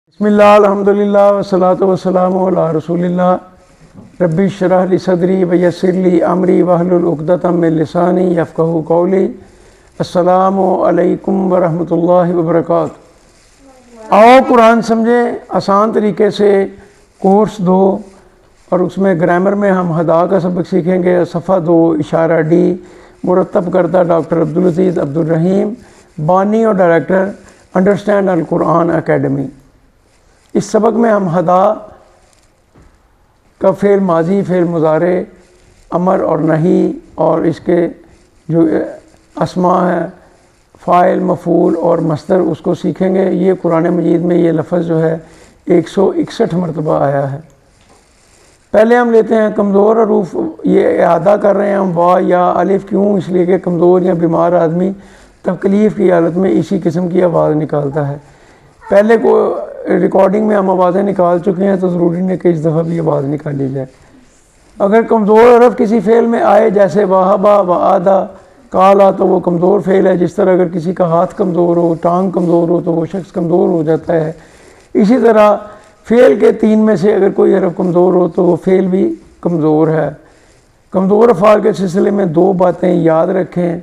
بسم اللہ الحمدللہ والصلاۃ والسلام علی رسول اللہ ربی اشرح لی صدری ویسر لی امری واحلل عقدۃ من لسانی یفقہوا قولی۔ السلام علیکم ورحمۃ اللہ وبرکاتہ۔ آؤ قرآن سمجھیں آسان طریقے سے کورس 2، اور اس میں گرامر میں ہم ہدا کا سبق سیکھیں گے، صفحہ 2 اشارہ ڈی، مرتب کردہ ڈاکٹر عبدالعزیز عبدالرحیم، بانی اور ڈائریکٹر انڈرسٹینڈ القرآن اکیڈمی۔ اس سبق میں ہم ہدا کا فعل ماضی، فعل مضارع، امر اور نہی، اور اس کے جو اسماء ہیں فاعل، مفعول اور مصدر، اس کو سیکھیں گے۔ یہ قرآن مجید میں یہ لفظ جو ہے 161 مرتبہ آیا ہے۔ پہلے ہم لیتے ہیں کمزور حروف۔ یہ اعادہ کر رہے ہیں ہم وا یا الف، کیوں؟ اس لیے کہ کمزور یا بیمار آدمی تکلیف کی حالت میں اسی قسم کی آواز نکالتا ہے۔ پہلے کو ریکارڈنگ میں ہم آوازیں نکال چکے ہیں، تو ضروری نہیں کہ اس دفعہ بھی آواز نکالی جائے۔ اگر کمزور حرف کسی فعل میں آئے، جیسے وہبا، وعدہ، کالا، تو وہ کمزور فعل ہے۔ جس طرح اگر کسی کا ہاتھ کمزور ہو، ٹانگ کمزور ہو، تو وہ شخص کمزور ہو جاتا ہے۔ اسی طرح فعل کے 3 میں سے اگر کوئی حرف کمزور ہو تو وہ فعل بھی کمزور ہے۔ کمزور افعال کے سلسلے میں 2 باتیں یاد رکھیں۔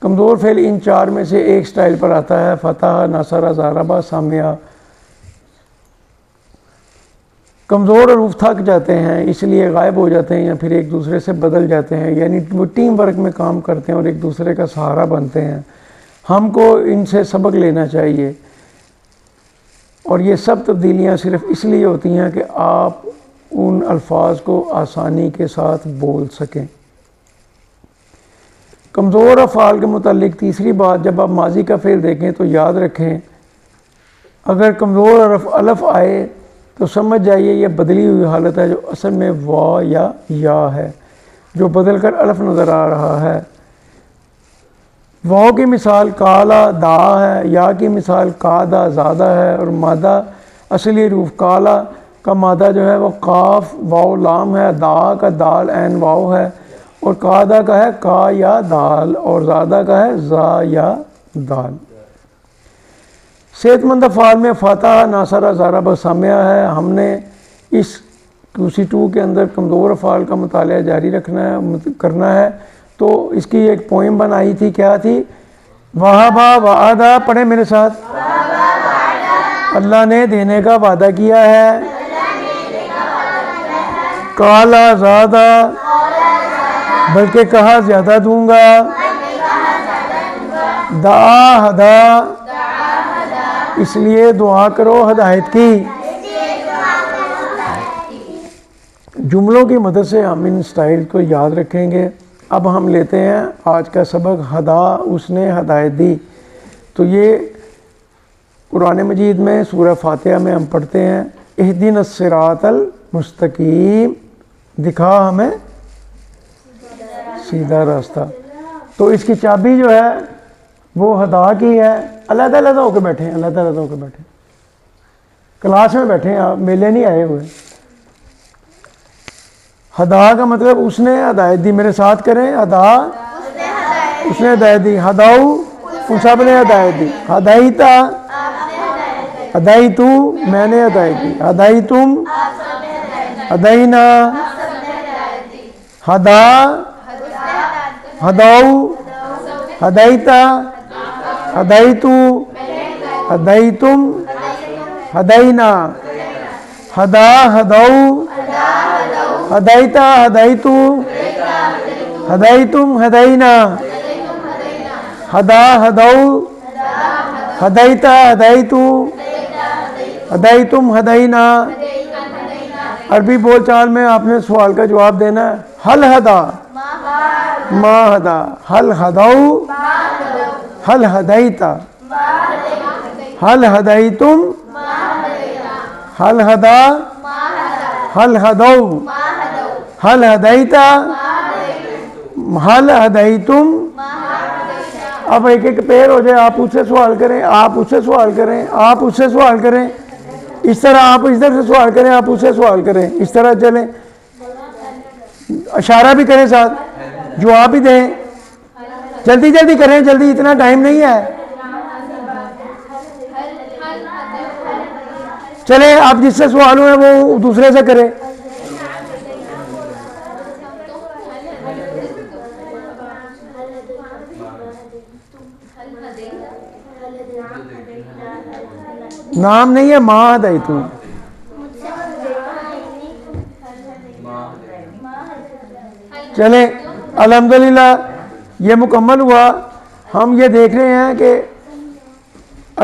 کمزور فعل ان 4 میں سے ایک سٹائل پر آتا ہے: فتح، نصر، ضربہ، سامع۔ کمزور حروف تھک جاتے ہیں، اس لیے غائب ہو جاتے ہیں یا پھر ایک دوسرے سے بدل جاتے ہیں، یعنی وہ ٹیم ورک میں کام کرتے ہیں اور ایک دوسرے کا سہارا بنتے ہیں۔ ہم کو ان سے سبق لینا چاہیے، اور یہ سب تبدیلیاں صرف اس لیے ہوتی ہیں کہ آپ ان الفاظ کو آسانی کے ساتھ بول سکیں۔ کمزور افعال کے متعلق تیسری بات، جب آپ ماضی کا فعل دیکھیں تو یاد رکھیں، اگر کمزور حرف الف آئے تو سمجھ جائیے یہ بدلی ہوئی حالت ہے، جو اصل میں وا یا ہے، جو بدل کر الف نظر آ رہا ہے۔ واؤ کی مثال کالا دا ہے، یا کی مثال کادا زادہ ہے، اور مادہ اصلی حروف کالا کا مادہ جو ہے وہ قاف واؤ لام ہے، دا کا دال عین واؤ ہے، اور کادا کا ہے کا یا دال، اور زادہ کا ہے زا یا دال۔ صحت مند افعال میں فتح، ناصر، ضرب، سامع ہے۔ ہم نے اس QC2 کے اندر کمزور افعال کا مطالعہ جاری کرنا ہے، تو اس کی ایک پوئم بنائی تھی، کیا تھی؟ وہبا، وعدہ، پڑھیں میرے ساتھ۔ اللہ نے دینے کا وعدہ کیا ہے، کالا زادہ، بلکہ کہا زیادہ دوں گا، دعا ہدا، اس لیے دعا کرو ہدایت کی۔ جملوں کی مدد سے ہم ان سٹائل کو یاد رکھیں گے۔ اب ہم لیتے ہیں آج کا سبق، ہدا، اس نے ہدایت دی۔ تو یہ قرآن مجید میں سورہ فاتحہ میں ہم پڑھتے ہیں، اہدنا الصراط المستقیم، دکھا ہمیں سیدھا راستہ۔ تو اس کی چابی جو ہے وہ ہدا کی ہے۔ علیحدہ علیحدہ ہو کے بیٹھے ہیں، علیحدہ علیحدہ ہو کے بیٹھے ہیں، کلاس میں بیٹھے ہیں، آپ میلے نہیں آئے ہوئے۔ ہدا کا مطلب اس نے ہدایت دی، میرے ساتھ کریں، ہدا، اس نے ہدایت دی، ہداؤ، ان سب نے ہدایت دی، ہدایتا، ہدایتو، میں نے ہدایت دی، ہدایتم، ہداینا، ہدا، ہداؤ، ہدایتا، ہدایتو، ہدایتم، ہداینا، ہدا، ہداؤ، ہدایتا، ہدایتو، ہدایتم، ہداینا، ہدا، ہداؤ، ہدایتا، ہدایتو، ہدایتم، ہداینا۔ عربی بول چال میں آپ نے سوال کا جواب دینا ہے، حل ہدا، ما ہدا، حل ہداؤ، حل ہدایتا، حل ہدایتم، حل ہدا، حل ہداؤ، حل ہدایتا، حل ہدایتم۔ اب ایک ایک پیر ہو جائے، آپ اس سے سوال کریں، آپ اس سے سوال کریں، آپ اس سے سوال کریں، اس طرح آپ ادھر سے سوال کریں، آپ اس سے سوال کریں، اس طرح چلیں، اشارہ بھی کریں، ساتھ جواب بھی دیں، جلدی جلدی کریں، جلدی، اتنا ٹائم نہیں ہے۔ چلے آپ جس سے سوال ہوئے وہ دوسرے سے کرے. نام نہیں ہے، ما ہدیتم. چلیں الحمدللہ یہ مکمل ہوا. ہم یہ دیکھ رہے ہیں کہ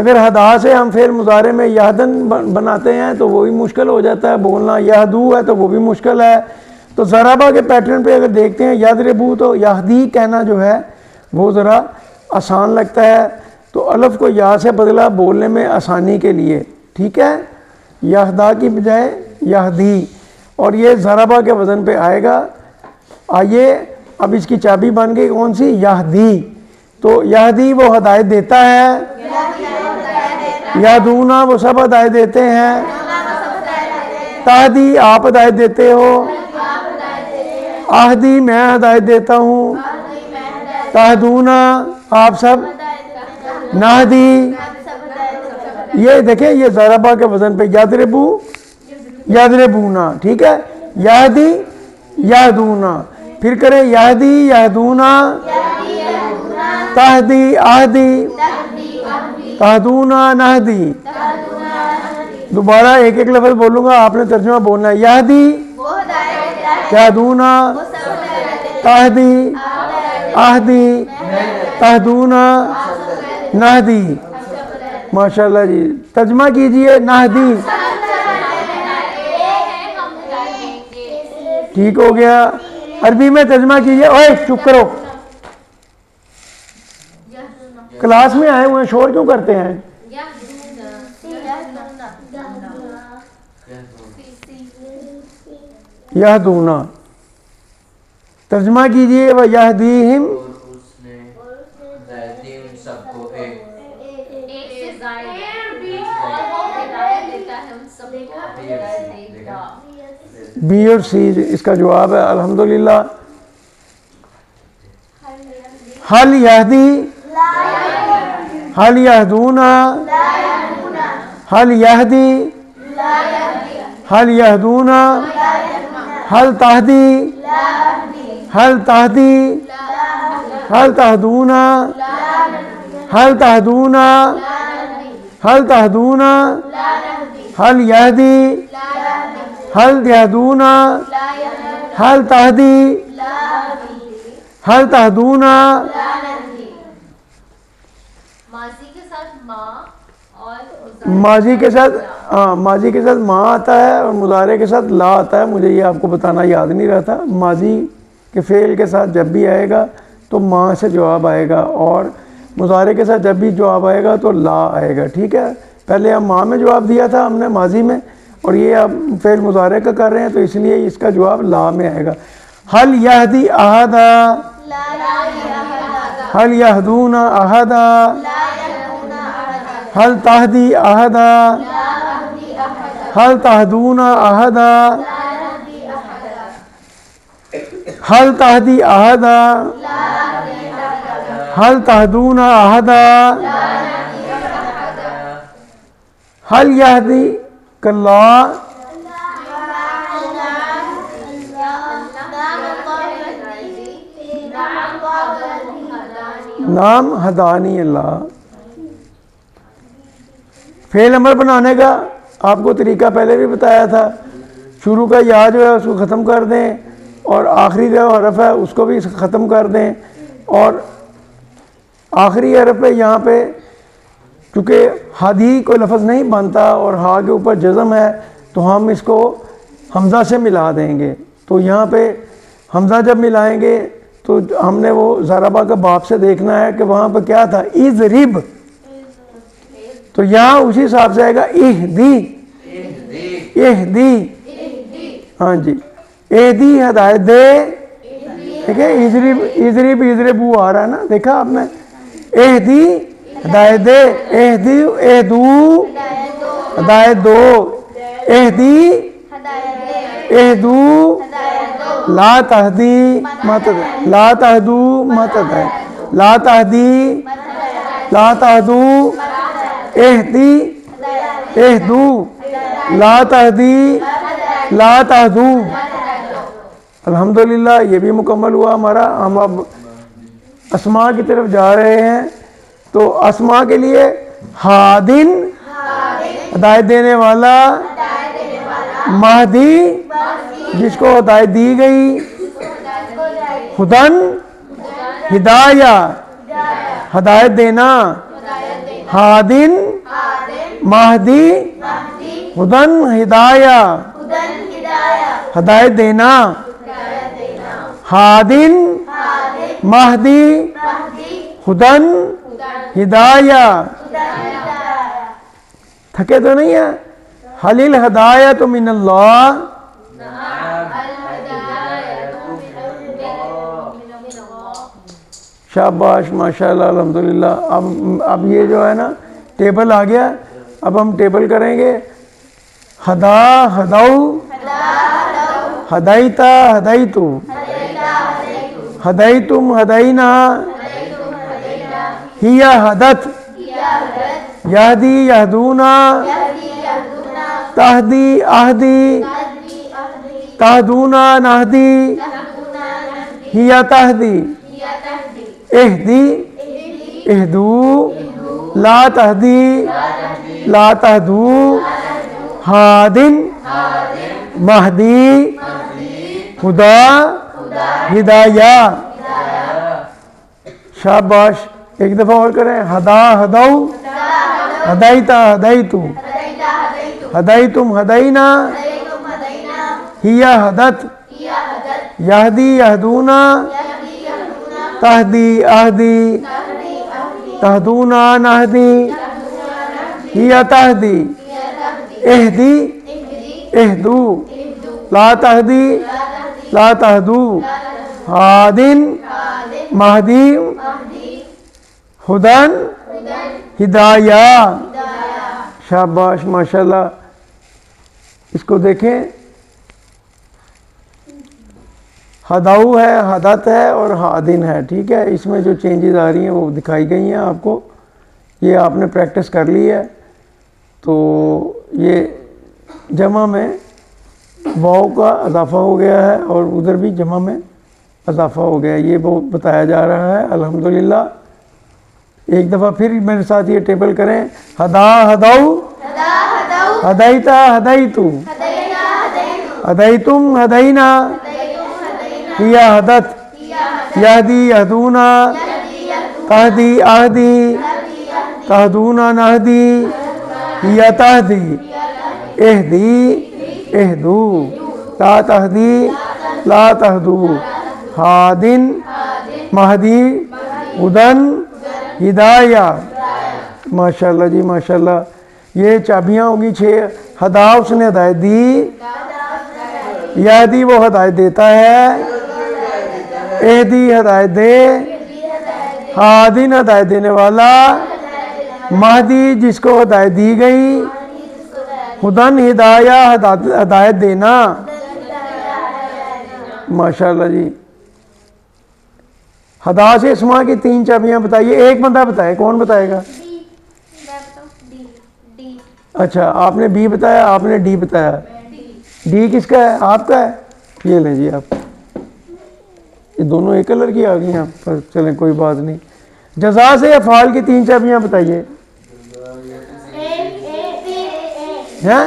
اگر ہدا سے ہم فعل مضارع میں یہدن بناتے ہیں تو وہ بھی مشکل ہو جاتا ہے بولنا. یہدو ہے تو وہ بھی مشکل ہے. تو ضربہ کے پیٹرن پہ اگر دیکھتے ہیں یضربو تو یہدی کہنا جو ہے وہ ذرا آسان لگتا ہے. تو الف کو یا سے بدلا بولنے میں آسانی کے لیے. ٹھیک ہے، یہدا کی بجائے یہدی، اور یہ ضربہ کے وزن پہ آئے گا. آئیے اب اس کی چابی بن گئی کون سی؟ یہدی. تو یہدی وہ ہدایت دیتا ہے، یہدونا وہ سب ہدایت دیتے ہیں، تہدی آپ ہدایت دیتے ہو، آہدی میں ہدایت دیتا ہوں، تہدونا آپ سب، نہدی. یہ دیکھیں یہ ضربہ کے وزن پہ یضربو یضربونا. ٹھیک ہے، یہدی یہدونا. پھر کریں یہدی یہدونا، تہدی آہدی، تہدونا نہدی. دوبارہ ایک ایک لفظ بولوں گا، آپ نے ترجمہ بولنا ہے. یہدی یہدونا، تہدی آہدی، تہدونا نہدی. ماشاءاللہ جی، ترجمہ کیجئے نہدی. ٹھیک ہو گیا. عربی میں ترجمہ کیجئے. اوے چپ کرو، کلاس میں آئے ہوئے ہیں، شور کیوں کرتے ہیں؟ یہدونا ترجمہ کیجئے. وَیَہْدِیہم، بی اور سی اس کا جواب ہے. الحمدللہ. حل یہدی، حل یہدونا، حل یہدی، حل یہدونا، حل تہدی، حل تہدی، حل تہدونا، حل تہدونا، حل تہدونا، حل یہدی، حل یہدونا، حل تہدی، حل تہدونا. ماضی کے ساتھ ماضی کے ساتھ ما آتا ہے اور مضارع کے ساتھ لا آتا ہے. مجھے یہ آپ کو بتانا یاد نہیں رہتا. ماضی کے فعل کے ساتھ جب بھی آئے گا تو ما سے جواب آئے گا، اور مضارع کے ساتھ جب بھی جواب آئے گا تو لا آئے گا. ٹھیک ہے، پہلے ہم ما میں جواب دیا تھا ہم نے ماضی میں، اور یہ اب فعل مضارع کا کر رہے ہیں تو اس لیے اس کا جواب لا میں آئے گا. حل یہدی احدا، حل یہدونا احدا، حل تہدی احدا، حل تہدونا احدا، حل تہدی احدا، حل تہدونا احدا. حل یہدی کلا، نام ہدانی اللہ. فعل امر بنانے کا آپ کو طریقہ پہلے بھی بتایا تھا. شروع کا یا جو ہے اس کو ختم کر دیں، اور آخری جو حرف ہے اس کو بھی ختم کر دیں. اور آخری حرف پہ یہاں پہ کیونکہ ہادی کوئی لفظ نہیں بنتا اور ہا کے اوپر جزم ہے تو ہم اس کو حمزہ سے ملا دیں گے. تو یہاں پہ حمزہ جب ملائیں گے تو ہم نے وہ ضربہ کا باب سے دیکھنا ہے کہ وہاں پہ کیا تھا، اضرب. تو یہاں اسی حساب سے آئے گا اہدی، اہدی. ہاں جی، اہدی ہدایت دے. ٹھیک ہے، اضرب اضرب اضربو آ رہا ہے نا، دیکھا آپ نے. اہدی ہدایت دے، اہدی اہدو ہدایت دو، اہدی اہدو لا تہدی مت، لا تہدو مت ہے، لا تہدی لا تہدو، اہدی اہدو لا تہدی لا تہدو. الحمدللہ یہ بھی مکمل ہوا ہمارا. ہم اب اسماء کی طرف جا رہے ہیں. تو اسماء کے لیے ہادن ہدایت دینے والا، مہدی جس کو ہدایت دی گئی، ہدن ہدایہ ہدایت دینا، ہادن مہدی ہدن ہدایہ ہدایت دینا، ہادن مہدی ہدن ہدایہ. تھکے تو نہیں ہے؟ حل الہدایۃ من اللہ. شاباش ماشاءاللہ الحمدللہ. اب یہ جو ہے نا ٹیبل آ گیا. اب ہم ٹیبل کریں گے. ہدا ہدو ہدایتا ہدایتو ہدایتم ہداینا ہیا ہدت یہدی یہدونا تہدی اہدی تہدونا نہدی ہیا تہدی اہدی اہدو لا تہدی لا تہدو ہادن مہدی ہدا ہدایہ. شاباش. ایک دفعہ اور کریں. ہدا ہدو ہدایتا ہدایتو ہدایتم ہداینا ہیا ہدت یہدی یہدونا تہدی اہدی تہدونا نہدی ہیا تہدی اہدی اہدو لا تہدی لا تہدو ہادن مہدی ہدن ہدایہ. شاباش ماشاءاللہ. اس کو دیکھیں. ہداؤ ہے، ہدت ہے اور ہادن ہے. ٹھیک ہے. اس میں جو چینجز آ رہی ہیں وہ دکھائی گئی ہیں آپ کو. یہ آپ نے پریکٹس کر لی ہے. تو یہ جمع میں واو کا اضافہ ہو گیا ہے اور ادھر بھی جمع میں اضافہ ہو گیا ہے. یہ وہ بتایا جا رہا ہے. الحمدللہ. ایک دفعہ پھر میرے ساتھ یہ ٹیبل کریں. ہدا ہدو ہدایتا ہدایتو ہدایتم ہداینا ہیا ہدت یہدی یہدونا تہدی اہدی تہدونا نہدی ہیا تہدی اہدی اہدو لا تہدی لا تہدو ہادن مہدی ہدن ہدایہ. ماشاءاللہ جی ماشاءاللہ. یہ چابیاں ہوگی 6. ہدا اس نے ہدایت دی، یہدی وہ ہدایت دیتا ہے، اہدی ہدایت دے، ہادن ہدایت دینے والا، مہدی جس کو ہدایت دی گئی، ہدن ہدایہ ہدایت دینا. ماشاءاللہ جی. ہدا سے اسماء کی 3 چابیاں بتائیے. ایک بندہ بتائے. کون بتائے گا؟ اچھا آپ نے بی بتایا، آپ نے ڈی بتایا. ڈی کس کا ہے؟ آپ کا ہے. یہ لیں جی آپ. یہ دونوں ایک کلر کی آ گئی ہیں پر چلیں کوئی بات نہیں. جزا سے افعال کی 3 چابیاں بتائیے. ہیں؟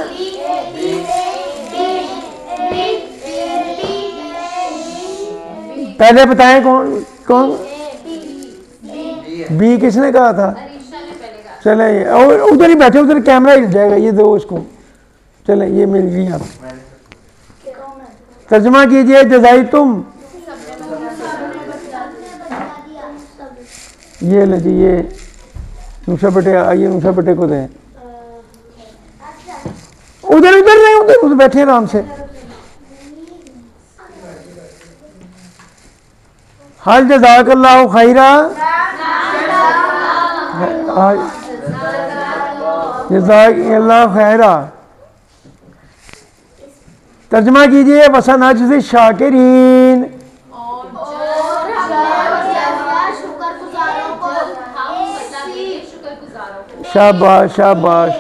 پہلے بتائیں کون بی کس نے کہا تھا؟ چلیں اور ادھر ہی بیٹھے، ادھر کیمرہ ہل جائے گا. یہ دو اس کو. چلیں یہ مل گئی آپ. ترجمہ کیجئے. جزائی تم. یہ لے جی. یہ نوشا بیٹے آئیے. نوشا بیٹے کو دیں. ادھر نہیں، ادھر بیٹھے آرام سے. حل جزاک اللہ خیرہ. جزاک اللہ خیرہ. ترجمہ کیجئے. وسنجزی الشاکرین. شاباش شاباش.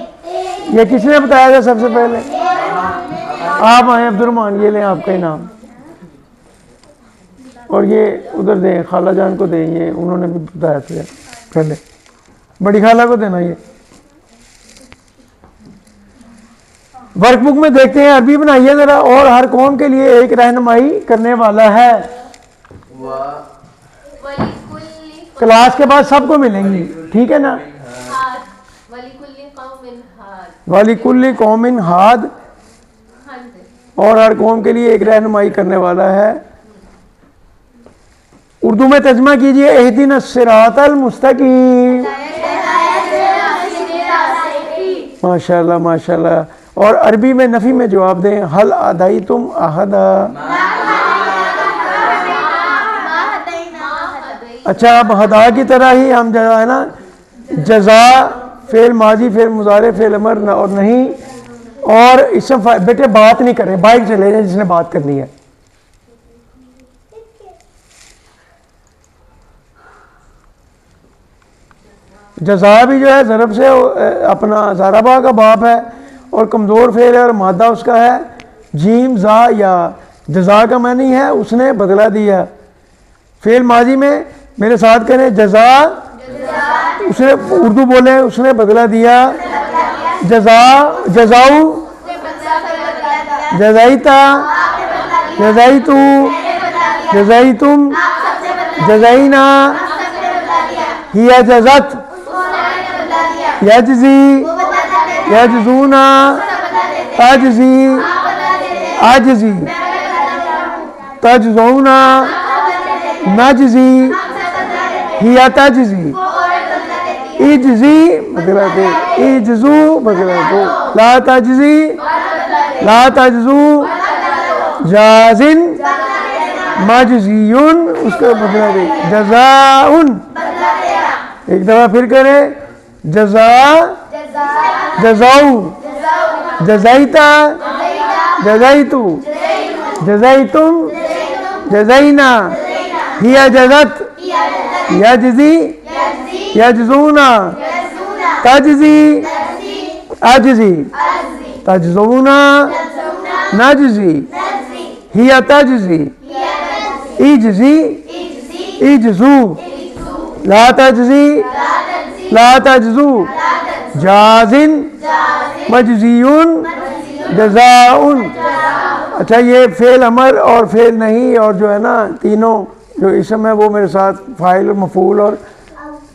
یہ کس نے بتایا تھا سب سے پہلے؟ آپ آئیں عبد الرحمان، یہ لیں آپ کا انعام، اور یہ ادھر دیں خالہ جان کو دیں، یہ انہوں نے بھی بتایا تھا پہلے، بڑی خالہ کو دینا۔ یہ ورک بک میں دیکھتے ہیں، عربی بنائیے ذرا، اور ہر قوم کے لیے ایک رہنمائی کرنے والا ہے۔ کلاس کے بعد سب کو ملیں گی، ٹھیک ہے نا؟ وَلِكُلِّ قَوْمٍ ہاد، اور ہر قوم کے لیے ایک رہنمائی کرنے والا ہے۔ اردو میں ترجمہ کیجئے، اہدنا الصراط المستقیم۔ ماشاءاللہ ماشاءاللہ۔ اور عربی میں نفی میں جواب دیں، حل ادیتم احدا۔ اچھا، اب ہدا کی طرح ہی ہم جو ہے نا جزا، فعل ماضی، فعل مضارع، فعل امر اور نہیں، اور اسم بیٹے بات نہیں کریں، باہر چلے جائیں جس نے بات کرنی ہے۔ جزا بھی جو ہے ضرب سے اپنا ضربہ کا باپ ہے، اور کمزور فعل ہے، اور مادہ اس کا ہے جیم زا یا۔ جزا کا معنی ہے اس نے بدلہ دیا۔ فعل ماضی میں میرے ساتھ کریں، جزا، اس نے اردو بولے، اس نے بدلہ دیا۔ جزا، جزاؤ، جزائیتا، جزائیتو، جزائیتم، جزائینا، ہیا جزت، یجزی، یجزونا، تجزی، آجزی، تجزونا، نجزی، ہیا تجزی، اجزی بدلہ دو، اجزو بدلہ دو، لا تجزی، لا تجزو، جازن، مجزیون، اس کا بدلہ دے، جزاؤن۔ ایک دفعہ پھر کریں، جزا، جزاؤ، جزائیتا، جزائیتو، جزائیتم، جزائینا، ہیا جزت، یجزی، یجزونا، تجزی، اجزی، تجزونا، نجزی، ہیا تجزی، اجزی، اجزو، لا تجزی، لا تجزو، جازن، مجزیون، جزاؤن۔ اچھا، یہ فعل امر اور فعل نہیں، اور جو ہے نا تینوں جو اسم ہے وہ میرے ساتھ فاعل اور مفعول اور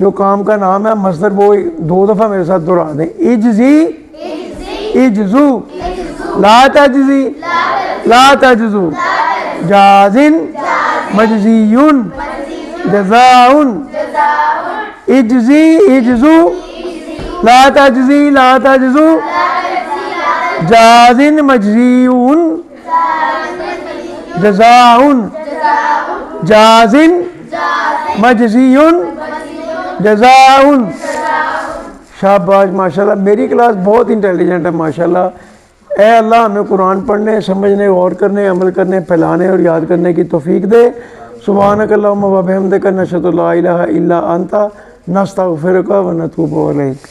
جو کام کا نام ہے مصدر، وہ دو دفعہ میرے ساتھ دہرا دیں۔ اجزی، اجزو، لا تجزی، لا تجزو، جازن، مجزیون، جزاؤن، اجزی، اجزو، لا تجزی، لا تجزو، جازن، مجزیون، جزاؤن، جازن، مجزیون، جزاؤن۔ شاباش، ماشاءاللہ، میری کلاس بہت انٹیلیجنٹ ہے ماشاءاللہ۔ اے اللہ ہمیں قرآن پڑھنے، سمجھنے، غور کرنے، عمل کرنے، پھیلانے اور یاد کرنے کی توفیق دے۔ سبحانک اللہم و بحمدک، نشہد لا الہ الا انت، نستغفرک و نتوب الیک۔